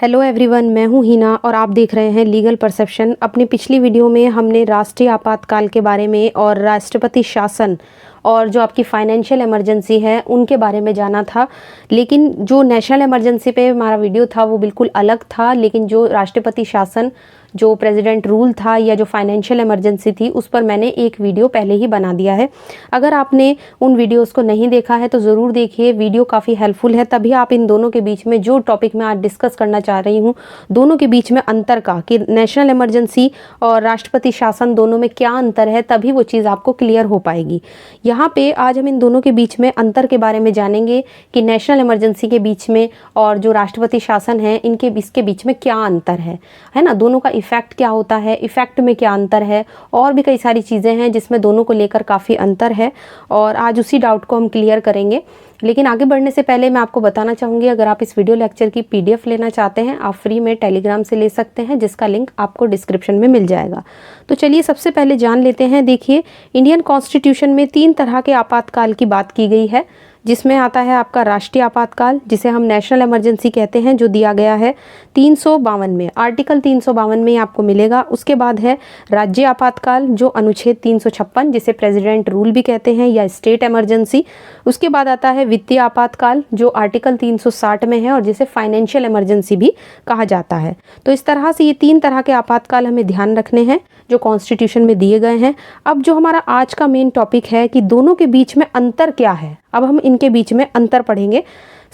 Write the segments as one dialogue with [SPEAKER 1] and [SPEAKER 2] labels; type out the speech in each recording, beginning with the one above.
[SPEAKER 1] Hello everyone, मैं हूं हिना और आप देख रहे हैं लीगल परसेप्शन। अपनी पिछली वीडियो में हमने राष्ट्रीय आपातकाल के बारे में और राष्ट्रपति शासन और जो आपकी फाइनेंशियल इमरजेंसी है उनके बारे में जाना था। लेकिन जो नेशनल इमरजेंसी पे हमारा वीडियो था वो बिल्कुल अलग था, लेकिन जो राष्ट्रपति शासन, जो प्रेसिडेंट रूल था या जो फाइनेंशियल इमरजेंसी थी, उस पर मैंने एक वीडियो पहले ही बना दिया है। अगर आपने उन वीडियोस को नहीं देखा है तो ज़रूर देखिए, वीडियो काफ़ी हेल्पफुल है। तभी आप इन दोनों के बीच में जो टॉपिक मैं आज डिस्कस करना चाह रही हूँ, दोनों के बीच में अंतर का, कि नेशनल इमरजेंसी और राष्ट्रपति शासन दोनों में क्या अंतर है, तभी वो चीज़ आपको क्लियर हो पाएगी। यहाँ पे आज हम इन दोनों के बीच में अंतर के बारे में जानेंगे कि नेशनल इमरजेंसी के बीच में और जो राष्ट्रपति शासन है इसके बीच में क्या अंतर है ना। दोनों का इफेक्ट क्या होता है, इफेक्ट में क्या अंतर है, और भी कई सारी चीज़ें हैं जिसमें दोनों को लेकर काफ़ी अंतर है, और आज उसी डाउट को हम क्लियर करेंगे। लेकिन आगे बढ़ने से पहले मैं आपको बताना चाहूँगी, अगर आप इस वीडियो लेक्चर की PDF लेना चाहते हैं, आप फ्री में टेलीग्राम से ले सकते हैं, जिसका लिंक आपको डिस्क्रिप्शन में मिल जाएगा। तो चलिए सबसे पहले जान लेते हैं। देखिए, इंडियन कॉन्स्टिट्यूशन में 3 तरह के आपातकाल की बात की गई है, जिसमें आता है आपका राष्ट्रीय आपातकाल, जिसे हम नेशनल इमरजेंसी कहते हैं, जो दिया गया है 352 में, आर्टिकल 352 में आपको मिलेगा। उसके बाद है राज्य आपातकाल, जो अनुच्छेद 356, जिसे प्रेसिडेंट रूल भी कहते हैं या स्टेट इमरजेंसी। उसके बाद आता है वित्तीय आपातकाल, जो आर्टिकल 360 में है और जिसे फाइनेंशियल इमरजेंसी भी कहा जाता है। तो इस तरह से ये 3 तरह के आपातकाल हमें ध्यान रखने हैं जो कॉन्स्टिट्यूशन में दिए गए हैं। अब जो हमारा आज का मेन टॉपिक है कि दोनों के बीच में अंतर क्या है, अब हम इनके बीच में अंतर पढ़ेंगे।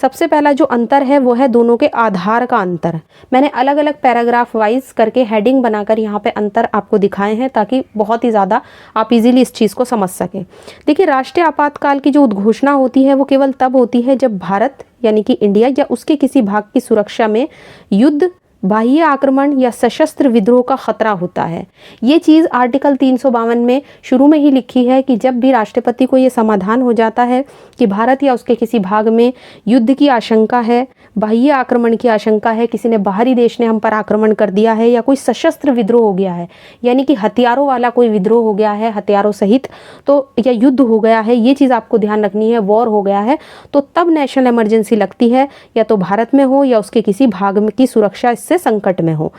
[SPEAKER 1] सबसे पहला जो अंतर है वो है दोनों के आधार का अंतर। मैंने अलग अलग पैराग्राफ वाइज करके हेडिंग बनाकर यहाँ पे अंतर आपको दिखाए हैं, ताकि बहुत ही ज़्यादा आप इजीली इस चीज़ को समझ सकें। देखिए, राष्ट्रीय आपातकाल की जो उद्घोषणा होती है वो केवल तब होती है जब भारत यानी कि इंडिया या उसके किसी भाग की सुरक्षा में युद्ध, बाह्य आक्रमण या सशस्त्र विद्रोह का खतरा होता है। ये चीज़ आर्टिकल 352 में शुरू में ही लिखी है कि जब भी राष्ट्रपति को ये समाधान हो जाता है कि भारत या उसके किसी भाग में युद्ध की आशंका है, बाह्य आक्रमण की आशंका है, किसी ने बाहरी देश ने हम पर आक्रमण कर दिया है, या कोई सशस्त्र विद्रोह हो गया है, यानी कि हथियारों वाला कोई विद्रोह हो गया है हथियारों सहित, तो या युद्ध हो गया है, ये चीज़ आपको ध्यान रखनी है, वॉर हो गया है, तो तब नेशनल इमरजेंसी लगती है, या तो भारत में हो या उसके किसी भाग की सुरक्षा से संकट में हो।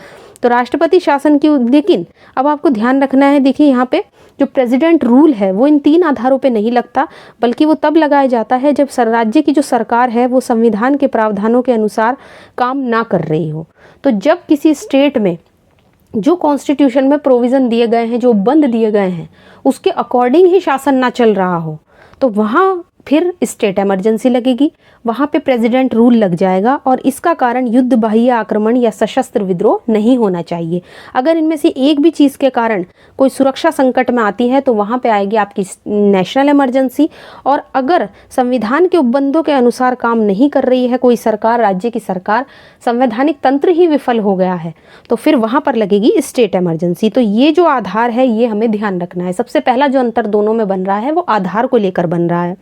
[SPEAKER 1] तो राष्ट्रपति शासन की, लेकिन अब आपको ध्यान रखना है, देखिए यहाँ पे जो प्रेसिडेंट रूल है वो इन 3 आधारों पे नहीं लगता, बल्कि वो तब लगाया जाता है जब राज्य की जो सरकार है वो संविधान के प्रावधानों के अनुसार काम ना कर रही हो। तो जब किसी स्टेट में जो कॉन्स्टिट्यूशन में प्रोविज़न दिए गए हैं, जो बंद दिए गए हैं, उसके अकॉर्डिंग ही शासन ना चल रहा हो, तो वहाँ फिर स्टेट इमरजेंसी लगेगी, वहाँ पे प्रेसिडेंट रूल लग जाएगा, और इसका कारण युद्ध, बाह्य आक्रमण या सशस्त्र विद्रोह नहीं होना चाहिए। अगर इनमें से एक भी चीज़ के कारण कोई सुरक्षा संकट में आती है तो वहाँ पे आएगी आपकी नेशनल इमरजेंसी। और अगर संविधान के उपबंधों के अनुसार काम नहीं कर रही है कोई सरकार, राज्य की सरकार, संवैधानिक तंत्र ही विफल हो गया है, तो फिर वहाँ पर लगेगी स्टेट इमरजेंसी। तो ये जो आधार है ये हमें ध्यान रखना है। सबसे पहला जो अंतर दोनों में बन रहा है वो आधार को लेकर बन रहा है।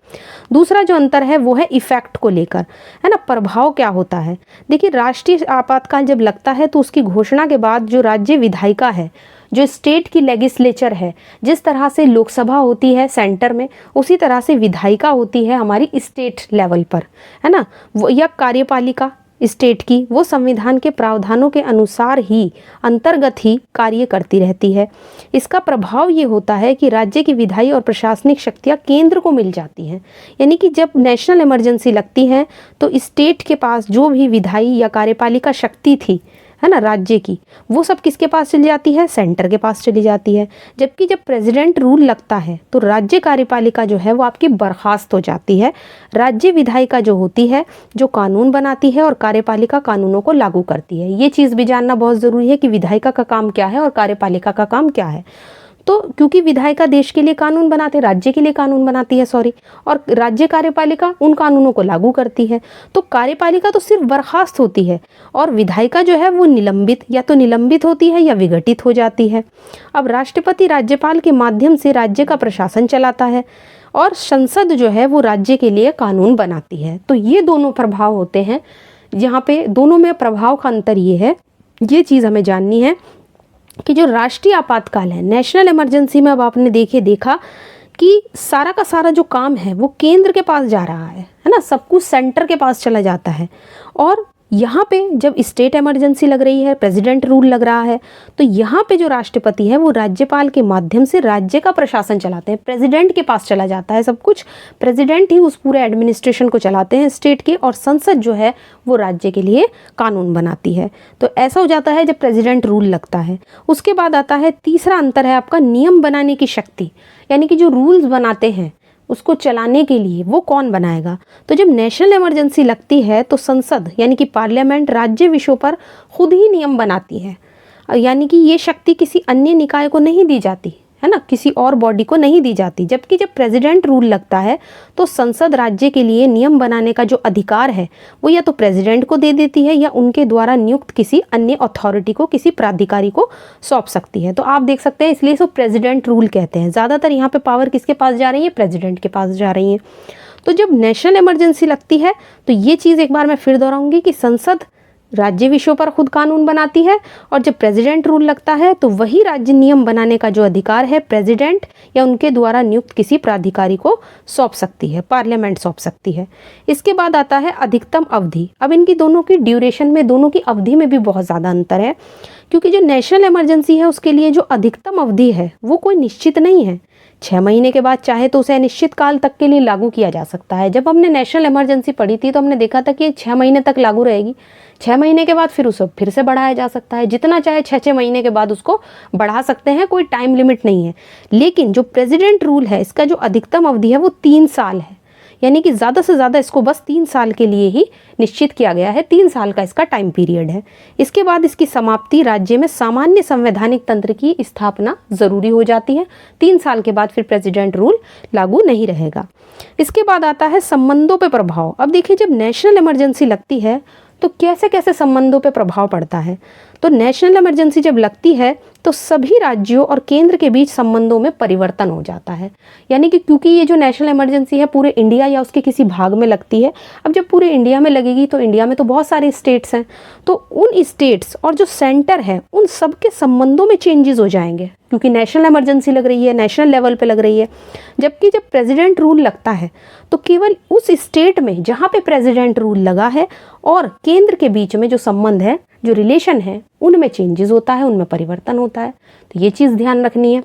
[SPEAKER 1] दूसरा जो अंतर है वो है इफेक्ट को लेकर, है ना, प्रभाव क्या होता है। देखिए, राष्ट्रीय आपातकाल जब लगता है तो उसकी घोषणा के बाद जो राज्य विधायिका है, जो स्टेट की लेजिस्लेचर है, जिस तरह से लोकसभा होती है सेंटर में, उसी तरह से विधायिका होती है हमारी स्टेट लेवल पर, है ना, वो या कार्यपालिका स्टेट की, वो संविधान के प्रावधानों के अनुसार ही, अंतर्गत ही कार्य करती रहती है। इसका प्रभाव ये होता है कि राज्य की विधायी और प्रशासनिक शक्तियाँ केंद्र को मिल जाती हैं। यानी कि जब नेशनल इमरजेंसी लगती है तो स्टेट के पास जो भी विधायी या कार्यपालिका शक्ति थी, है ना, राज्य की, वो सब किसके पास चली जाती है, सेंटर के पास चली जाती है। जबकि जब प्रेसिडेंट रूल लगता है तो राज्य कार्यपालिका जो है वो आपकी बर्खास्त हो जाती है। राज्य विधायिका जो होती है जो कानून बनाती है और कार्यपालिका कानूनों को लागू करती है। ये चीज़ भी जानना बहुत ज़रूरी है कि विधायिका का काम क्या है और कार्यपालिका का काम क्या है। तो क्योंकि विधायिका देश के लिए कानून बनाते, राज्य के लिए कानून बनाती है, और राज्य कार्यपालिका उन कानूनों को लागू करती है। तो कार्यपालिका तो सिर्फ बर्खास्त होती है और विधायिका जो है वो निलंबित होती है या विघटित हो जाती है। अब राष्ट्रपति राज्यपाल के माध्यम से राज्य का प्रशासन चलाता है और संसद जो है वो राज्य के लिए कानून बनाती है। तो ये दोनों प्रभाव होते हैं। यहाँ पे दोनों में प्रभाव का अंतर ये है, ये चीज़ हमें जाननी है कि जो राष्ट्रीय आपातकाल है, नेशनल इमरजेंसी में, अब आपने देखा कि सारा का सारा जो काम है वो केंद्र के पास जा रहा है ना, सब कुछ सेंटर के पास चला जाता है, और यहाँ पे जब स्टेट इमरजेंसी लग रही है, प्रेसिडेंट रूल लग रहा है, तो यहाँ पे जो राष्ट्रपति है वो राज्यपाल के माध्यम से राज्य का प्रशासन चलाते हैं। प्रेसिडेंट के पास चला जाता है सब कुछ, प्रेसिडेंट ही उस पूरे एडमिनिस्ट्रेशन को चलाते हैं स्टेट के, और संसद जो है वो राज्य के लिए कानून बनाती है। तो ऐसा हो जाता है जब प्रेसिडेंट रूल लगता है। उसके बाद आता है तीसरा अंतर है आपका नियम बनाने की शक्ति, यानी कि जो रूल्स बनाते हैं उसको चलाने के लिए वो कौन बनाएगा। तो जब नेशनल इमरजेंसी लगती है तो संसद यानी कि पार्लियामेंट राज्य विषयों पर खुद ही नियम बनाती है, यानी कि ये शक्ति किसी अन्य निकाय को नहीं दी जाती है ना, किसी और बॉडी को नहीं दी जाती। जबकि जब प्रेसिडेंट रूल लगता है तो संसद राज्य के लिए नियम बनाने का जो अधिकार है वो या तो प्रेसिडेंट को दे देती है या उनके द्वारा नियुक्त किसी अन्य अथॉरिटी को, किसी प्राधिकारी को सौंप सकती है। तो आप देख सकते हैं इसलिए इसको प्रेसिडेंट रूल कहते हैं। ज़्यादातर यहाँ पे पावर किसके पास जा रही है, प्रेसिडेंट के पास जा रही है। तो जब नेशनल इमरजेंसी लगती है तो ये चीज़ एक बार मैं फिर दोहराऊंगी कि संसद राज्य विषयों पर खुद कानून बनाती है, और जब प्रेसिडेंट रूल लगता है तो वही राज्य नियम बनाने का जो अधिकार है प्रेसिडेंट या उनके द्वारा नियुक्त किसी प्राधिकारी को सौंप सकती है, पार्लियामेंट सौंप सकती है। इसके बाद आता है अधिकतम अवधि। अब इनकी दोनों की ड्यूरेशन में, दोनों की अवधि में भी बहुत ज़्यादा अंतर है, क्योंकि जो नेशनल इमरजेंसी है उसके लिए जो अधिकतम अवधि है वो कोई निश्चित नहीं है। 6 महीने के बाद चाहे तो उसे अनिश्चित काल तक के लिए लागू किया जा सकता है। जब हमने नेशनल इमरजेंसी पढ़ी थी तो हमने देखा था कि ये 6 महीने तक लागू रहेगी, 6 महीने के बाद फिर उसे फिर से बढ़ाया जा सकता है, जितना चाहे 6-6 महीने के बाद उसको बढ़ा सकते हैं, कोई टाइम लिमिट नहीं है। लेकिन जो प्रेसिडेंट रूल है इसका जो अधिकतम अवधि है वो 3 साल है, यानी कि ज़्यादा से ज़्यादा इसको बस 3 साल के लिए ही निश्चित किया गया है, 3 साल का इसका टाइम पीरियड है। इसके बाद इसकी समाप्ति राज्य में सामान्य संवैधानिक तंत्र की स्थापना ज़रूरी हो जाती है। 3 साल के बाद फिर प्रेसिडेंट रूल लागू नहीं रहेगा। इसके बाद आता है संबंधों पर प्रभाव। अब देखिए जब नेशनल इमरजेंसी लगती है तो कैसे कैसे संबंधों पर प्रभाव पड़ता है। तो नेशनल इमरजेंसी जब लगती है तो सभी राज्यों और केंद्र के बीच संबंधों में परिवर्तन हो जाता है, यानी कि क्योंकि ये जो नेशनल इमरजेंसी है पूरे इंडिया या उसके किसी भाग में लगती है। अब जब पूरे इंडिया में लगेगी तो इंडिया में तो बहुत सारे स्टेट्स हैं, तो उन स्टेट्स और जो सेंटर है उन सब के संबंधों में चेंजेस हो जाएंगे, क्योंकि नेशनल इमरजेंसी लग रही है, नेशनल लेवल पे लग रही है। जबकि जब प्रेसिडेंट रूल लगता है तो केवल उस स्टेट में जहाँ पे प्रेसिडेंट रूल लगा है और केंद्र के बीच में जो संबंध है, जो रिलेशन है, उनमें चेंजेस होता है, उनमें परिवर्तन होता है। तो ये चीज़ ध्यान रखनी है,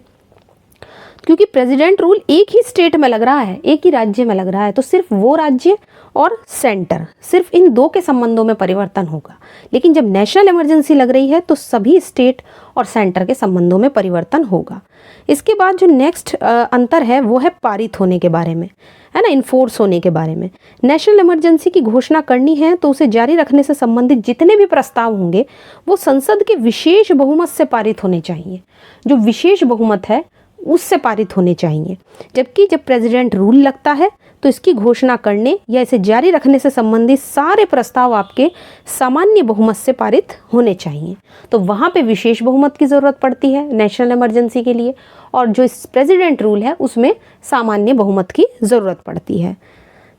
[SPEAKER 1] क्योंकि प्रेसिडेंट रूल एक ही स्टेट में लग रहा है, एक ही राज्य में लग रहा है, तो सिर्फ वो राज्य और सेंटर, सिर्फ इन दो के संबंधों में परिवर्तन होगा। लेकिन जब नेशनल इमरजेंसी लग रही है तो सभी स्टेट और सेंटर के संबंधों में परिवर्तन होगा। इसके बाद जो नेक्स्ट अंतर है वो है पारित होने के बारे में, है ना, इन्फोर्स होने के बारे में। नेशनल इमरजेंसी की घोषणा करनी है तो उसे जारी रखने से संबंधित जितने भी प्रस्ताव होंगे वो संसद के विशेष बहुमत से पारित होने चाहिए, जो विशेष बहुमत है उससे पारित होने चाहिए। जबकि जब प्रेसिडेंट रूल लगता है तो इसकी घोषणा करने या इसे जारी रखने से संबंधित सारे प्रस्ताव आपके सामान्य बहुमत से पारित होने चाहिए। तो वहाँ पे विशेष बहुमत की ज़रूरत पड़ती है नेशनल इमरजेंसी के लिए, और जो इस प्रेसिडेंट रूल है उसमें सामान्य बहुमत की ज़रूरत पड़ती है।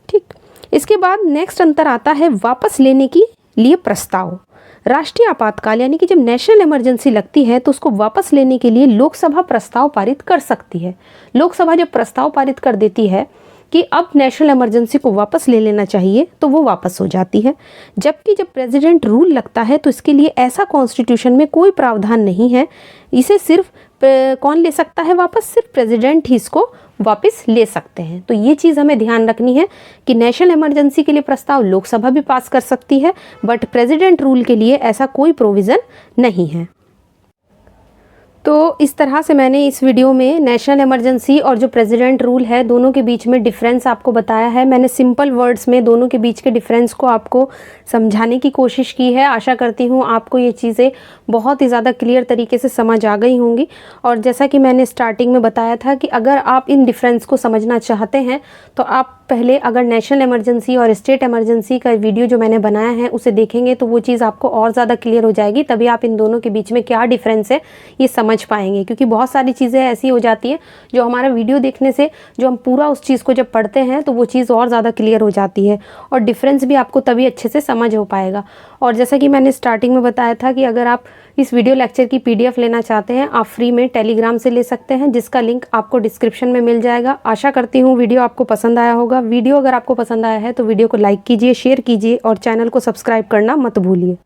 [SPEAKER 1] ठीक, इसके बाद नेक्स्ट अंतर आता है वापस लेने के लिए प्रस्ताव। राष्ट्रीय आपातकाल यानी कि जब नेशनल इमरजेंसी लगती है तो उसको वापस लेने के लिए लोकसभा प्रस्ताव पारित कर सकती है। लोकसभा जब प्रस्ताव पारित कर देती है कि अब नेशनल इमरजेंसी को वापस ले लेना चाहिए तो वो वापस हो जाती है। जबकि जब प्रेसिडेंट रूल लगता है तो इसके लिए ऐसा कॉन्स्टिट्यूशन में कोई प्रावधान नहीं है, इसे सिर्फ कौन ले सकता है वापस, सिर्फ प्रेसिडेंट ही इसको वापस ले सकते हैं। तो ये चीज़ हमें ध्यान रखनी है कि नेशनल इमरजेंसी के लिए प्रस्ताव लोकसभा भी पास कर सकती है, बट प्रेसिडेंट रूल के लिए ऐसा कोई प्रोविज़न नहीं है। तो इस तरह से मैंने इस वीडियो में नेशनल इमरजेंसी और जो प्रेसिडेंट रूल है दोनों के बीच में डिफरेंस आपको बताया है। मैंने सिंपल वर्ड्स में दोनों के बीच के डिफरेंस को आपको समझाने की कोशिश की है। आशा करती हूँ आपको ये चीज़ें बहुत ही ज़्यादा क्लियर तरीके से समझ आ गई होंगी। और जैसा कि मैंने स्टार्टिंग में बताया था कि अगर आप इन डिफरेंस को समझना चाहते हैं तो आप पहले अगर नेशनल इमरजेंसी और स्टेट इमरजेंसी का वीडियो जो मैंने बनाया है उसे देखेंगे तो वो चीज़ आपको और ज़्यादा क्लियर हो जाएगी। तभी आप इन दोनों के बीच में क्या डिफरेंस है ये समझ पाएंगे, क्योंकि बहुत सारी चीज़ें ऐसी हो जाती है जो हमारा वीडियो देखने से, जो हम पूरा उस चीज़ को जब पढ़ते हैं तो वो चीज़ और ज़्यादा क्लियर हो जाती है और डिफरेंस भी आपको तभी अच्छे से समझ हो पाएगा। और जैसा कि मैंने स्टार्टिंग में बताया था कि अगर आप इस वीडियो लेक्चर की PDF लेना चाहते हैं, आप फ्री में टेलीग्राम से ले सकते हैं, जिसका लिंक आपको डिस्क्रिप्शन में मिल जाएगा। आशा करती हूँ वीडियो आपको पसंद आया होगा। वीडियो अगर आपको पसंद आया है तो वीडियो को लाइक कीजिए, शेयर कीजिए और चैनल को सब्सक्राइब करना मत भूलिए।